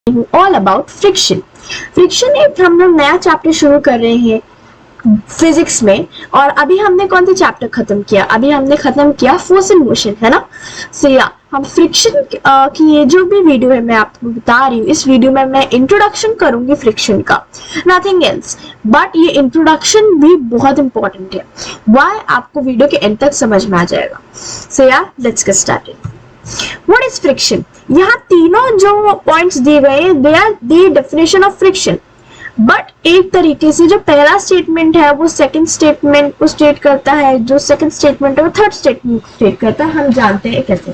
All about friction. Friction एक हम लोग नया चैप्टर शुरू कर रहे हैं फिजिक्स में, और अभी हमने कौन सा चैप्टर खत्म किया? अभी हमने खत्म किया फोर्स इन मोशन, है ना। सो या हम फ्रिक्शन की ये जो भी वीडियो है मैं आपको बता रही हूँ, इस वीडियो में मैं इंट्रोडक्शन करूंगी फ्रिक्शन का, नथिंग एल्स। बट ये इंट्रोडक्शन भी बहुत इंपॉर्टेंट है, वाई आपको वीडियो के एंड तक समझ में आ जाएगा। सो या let's get started. What is friction? यहाँ तीनों जो पॉइंट्स दिए गए हैं they are the definition of friction, but एक तरीके से जो पहला स्टेटमेंट है वो सेकंड स्टेटमेंट को स्टेट करता है, जो सेकंड स्टेटमेंट है वो थर्ड स्टेटमेंट को स्टेट करता है। हम जानते हैं कैसे।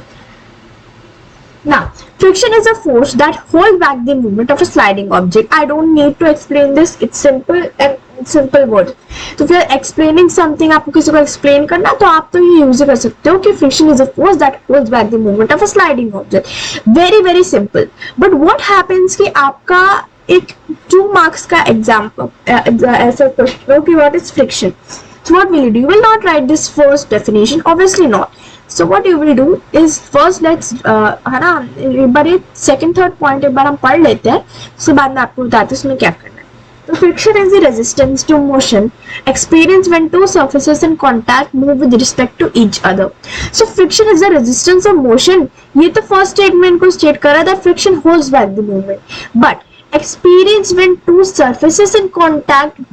Now, friction is a force that holds back the movement of a sliding object. I don't need to explain this. It's simple and simple word. तो फिर explaining something, आपको किसी को explain करना तो आप तो ये use कर सकते हो कि friction is a force that holds back the movement of a sliding object. Very very simple. But what happens कि आपका एक 2 marks का exam ऐसा question हो कि what is friction? So what will you do? You will not write this first definition, obviously not. So what you will do is first let's है ना, एक बार ये second third point एक बार हम पढ़ लेते हैं, उसके बाद मैं आपको बताती हूँ उसमें क्या करना है। तो friction is the resistance to motion experienced when two surfaces in contact move with respect to each other. So friction is the resistance of motion. ये तो first statement को state कर रहा था, friction holds back the movement. But experience when two surfaces in contact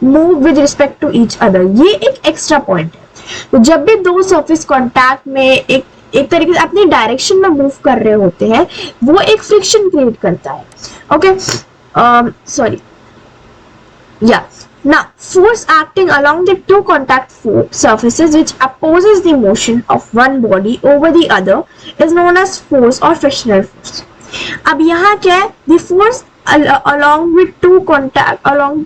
move with respect to each other, ये एक extra point है। तो जब भी दो सरफेस कांटेक्ट में एक तरीके से अपनी डायरेक्शन में मूव कर रहे होते हैं, वो एक फ्रिक्शन क्रिएट करता है। ओके, सॉरी, या now force acting along the two contact surfaces which opposes the motion of one body over the other is known as force or frictional force. अब यहाँ क्या है? the force along with two contact along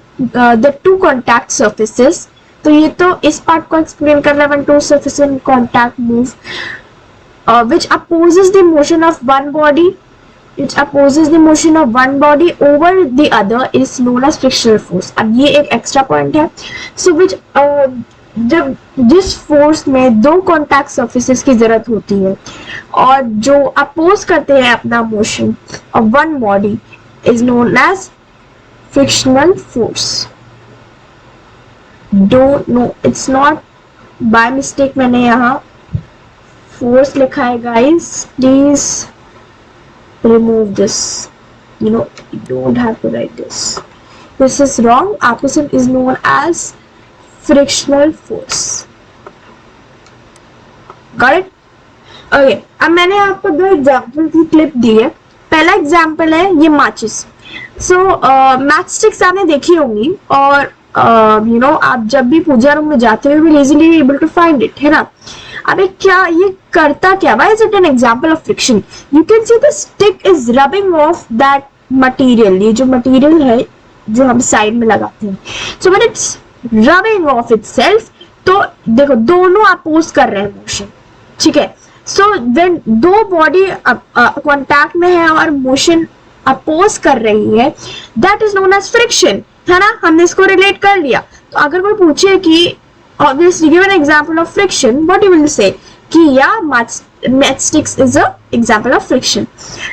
the two contact surfaces, तो ये तो इस part को explain कर रहा है, when two surfaces in contact move which opposes the motion of one body, which opposes the motion of one body over the other is known as frictional force. अब ये एक एक्स्ट्रा पॉइंट है। सो which जब जिस force में दो contact surfaces की जरूरत होती है और जो अपोज करते हैं अपना motion of one body is known as frictional force. Don't know, it's not by mistake मैंने यहाँ force लिखा है guys, please remove this, you know, you don't have to write this, this is wrong. आपको सिर्फ is known as frictional force, got it? Okay, अब मैंने आपको 2 example की क्लिप दी है। पहला एग्जाम्पल है ये माचिस। सो मैच स्टिक्स आपने देखी होंगी, और you know, आप जब भी पूजा रूम में जाते हो easily able to find it, है ना। अब क्या ये करता क्या? Why is it an example of friction? You can see the stick is rubbing off that material. ये जो मटेरियल है जो हम साइड में लगाते हैं, so when it's rubbing off itself, तो देखो दोनों अपोज कर रहे हैं मोशन, ठीक है। so when दो बॉडी कॉन्टैक्ट में है और मोशन अपोज कर रही है, that is known as friction, है ना। हमने इसको रिलेट कर लिया। तो अगर कोई पूछे कि obviously give an example of friction, what you will say कि yeah, matchsticks is a example of friction.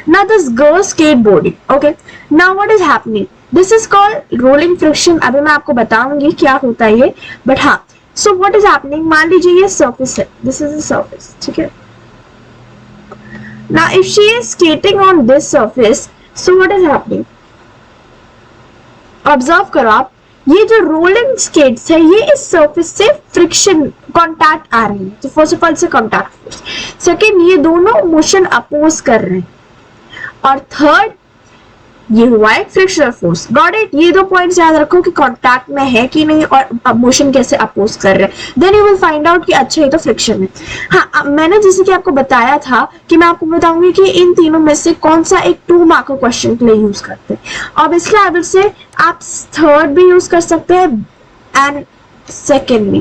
Now this girl skateboarding, okay, now what is happening? This is called rolling friction. अभी मैं आपको बताऊंगी क्या होता है ये, but हाँ, so what is happening? मान लीजिए ये surface है, this is the surface, ठीक है। Now if she is skating on this surface, so what is happening? Observe करो आप, ये जो रोलिंग स्केट्स है ये इस सरफेस से फ्रिक्शन कांटेक्ट आ रही है, तो फर्स्ट ऑफ ऑल से कांटेक्ट फोर्स, सेकंड ये दोनों मोशन अपोज कर रहे हैं, और थर्ड ये हुआ है फ्रिक्शनल फोर्स। Got it? ये 2 पॉइंट्स याद रखो कि कांटेक्ट में है कि नहीं और मोशन कैसे अपोज कर रहे हैं, then you will find out कि अच्छा ये तो फ्रिक्शन है। हाँ, मैंने जैसे कि आपको बताया था कि मैं आपको बताऊंगी कि इन तीनों में से कौन सा एक 2 मार्क का क्वेश्चन के लिए यूज करते हैं। ऑब्वियसली आई विल से आप थर्ड भी यूज कर सकते हैं and secondly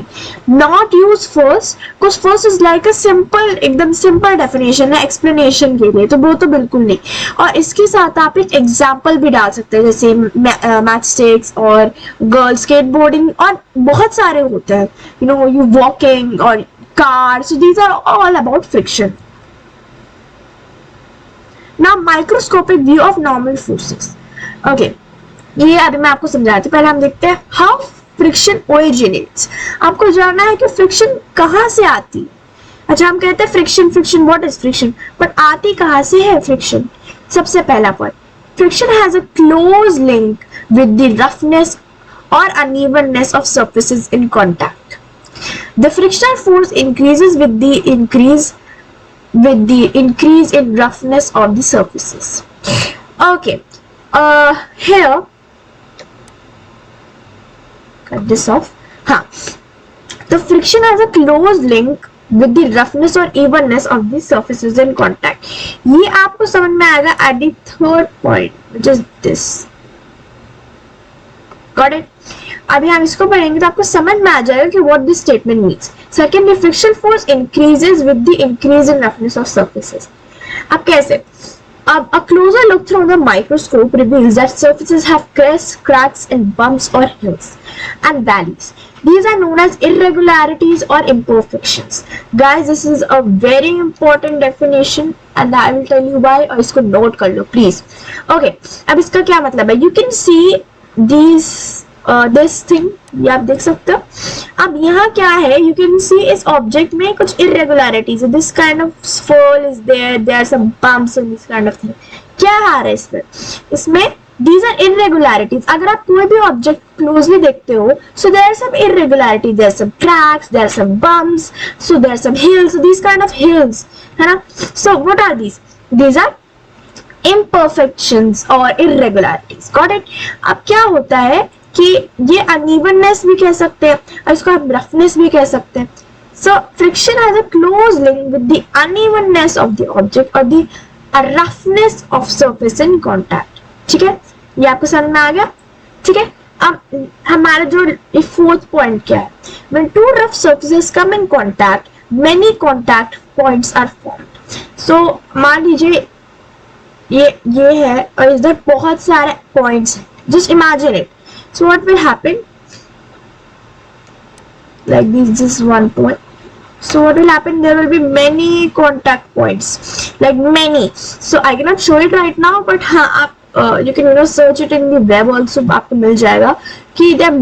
not use first, because first is like a simple, एकदम simple definition है explanation के लिए, तो वो तो बिल्कुल नहीं। और इसके साथ आप एक एग्जाम्पल भी डाल सकते हैं, जैसे मैच स्टिक्स और गर्ल स्केटबोर्डिंग, और बहुत सारे होते हैं, you know, you walking और car, so these are all about friction. Now microscopic view of normal forces. Okay, ये अभी मैं आपको समझाती हूँ। पहले हम देखते हैं हाउ फ्रिक्शन ओरिजिनेट्स। आपको जानना है कि फ्रिक्शन कहाँ से आती है। अच्छा, हम कहते हैं friction, friction what is friction, but आती कहाँ से है फ्रिक्शन। सबसे पहला point, friction has a close link with the roughness or unevenness of surfaces in contact. The frictional force increases with the increase in roughness of the surfaces. Okay, here cut this off. The friction has a close link with the roughness or evenness of the surfaces in contact. ये आपको समझ में आएगा at the third point, which is this. Got it? अभी हम इसको पढ़ेंगे तो आपको समझ में आ जाएगा कि what this statement means. Second, the friction force increases with the increase in roughness of surfaces. अब कैसे? A closer look through the microscope reveals that surfaces have crests, cracks, and bumps or hills and valleys. These are known as irregularities or imperfections. Guys, this is a very important definition and I will tell you why. और इसको note कर लो please. Okay, अब इसका क्या मतलब है? You can see these this thing, ये आप देख सकते हो। अब यहाँ क्या है, you can see इस object में कुछ irregularities है। This kind of swirl is there, there are some bumps and this kind of thing. क्या आ रहा है इसमें? इसमें these are irregularities. अगर आप कोई भी object closely देखते हो, so there are some irregularities, there are some cracks, there are some bumps, so there are some hills, so these kind of hills, है ना? So what are these? These are imperfections or irregularities. Got it? अब क्या होता है कि ये unevenness भी कह सकते हैं और इसको आप रफनेस भी कह सकते हैं। So friction has a close link with the unevenness of the object और the roughness of surface in contact. ठीक है, ये आपको समझ में आ गया? ठीक है, अब हमारा जो फोर्थ पॉइंट क्या है, when two rough surfaces come in contact many contact points are formed. So मान लीजिए ये है और इधर बहुत सारे पॉइंट्स हैं, just imagine it. So what will happen? Like this is one point. So what will happen? There will be many contact points, like many. So I cannot show it right now, but हाँ आप you can search it in the web also. आपको मिल जाएगा कि there are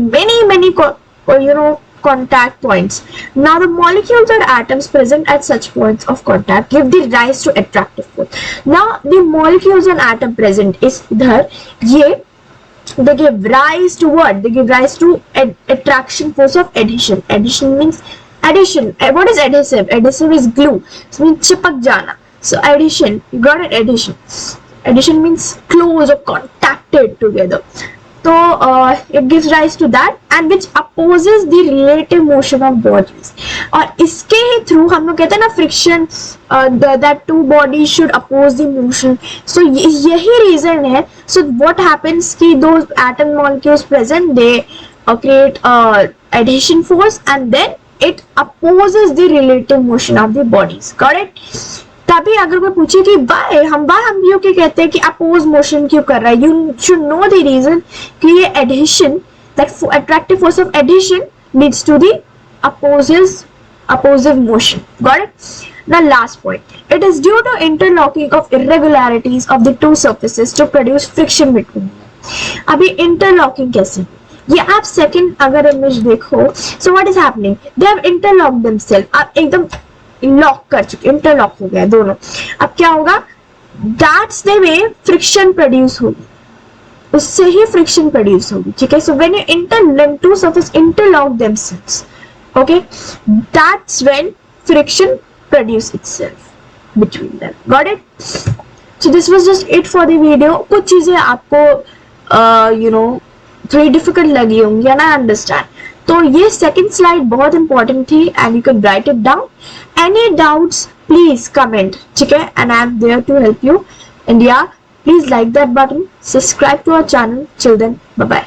many contact points. Now the molecules or atoms present at such points of contact give the rise to attractive force. Now the molecules and atom present is इधर ये they give rise to what? They give rise to attraction force of adhesion. Adhesion means adhesion. What is adhesive? Adhesive is glue. It means चिपक जाना. So adhesion, you got it? Adhesion. Adhesion means close or contacted together. So it gives rise to that and which opposes the relative motion of bodies. और इसके ही through हम लोग कहते हैं ना friction, that two bodies should oppose the motion. So यही reason है. So what happens कि those atom molecules present they create adhesion force and then it opposes the relative motion of the bodies. Got it? तभी अगर कोई पूछे कि why हम क्यों कहते हैं कि अपोज मोशन क्यों कर रहा है, you should know the reason कि ये adhesion, that attractive force of adhesion leads to the opposive motion. Got it? Now last point, it is due to interlocking of irregularities of the two surfaces to produce friction between them. अभी interlocking कैसे, ये आप second अगर image देखो, so what is happening, they have interlocked themselves. आप एकदम lock कर चुके, इंटरलॉक हो गया दोनों। अब क्या होगा, that's the way friction produce होगी, उससे ही फ्रिक्शन प्रोड्यूस होगी। ठीक है, so when you interlink two surface interlock themselves, okay, that's when friction produce itself between them. Got it? So this was just it for the video. कुछ चीजें आपको थोड़ी डिफिकल्ट लगी होंगी, एंड आई अंडरस्टैंड। तो ये सेकंड स्लाइड बहुत important थी and you can write it down. Any doubts please comment, ठीक है, and I am there to help you. And yeah please like that button, subscribe to our channel. Till then, bye bye.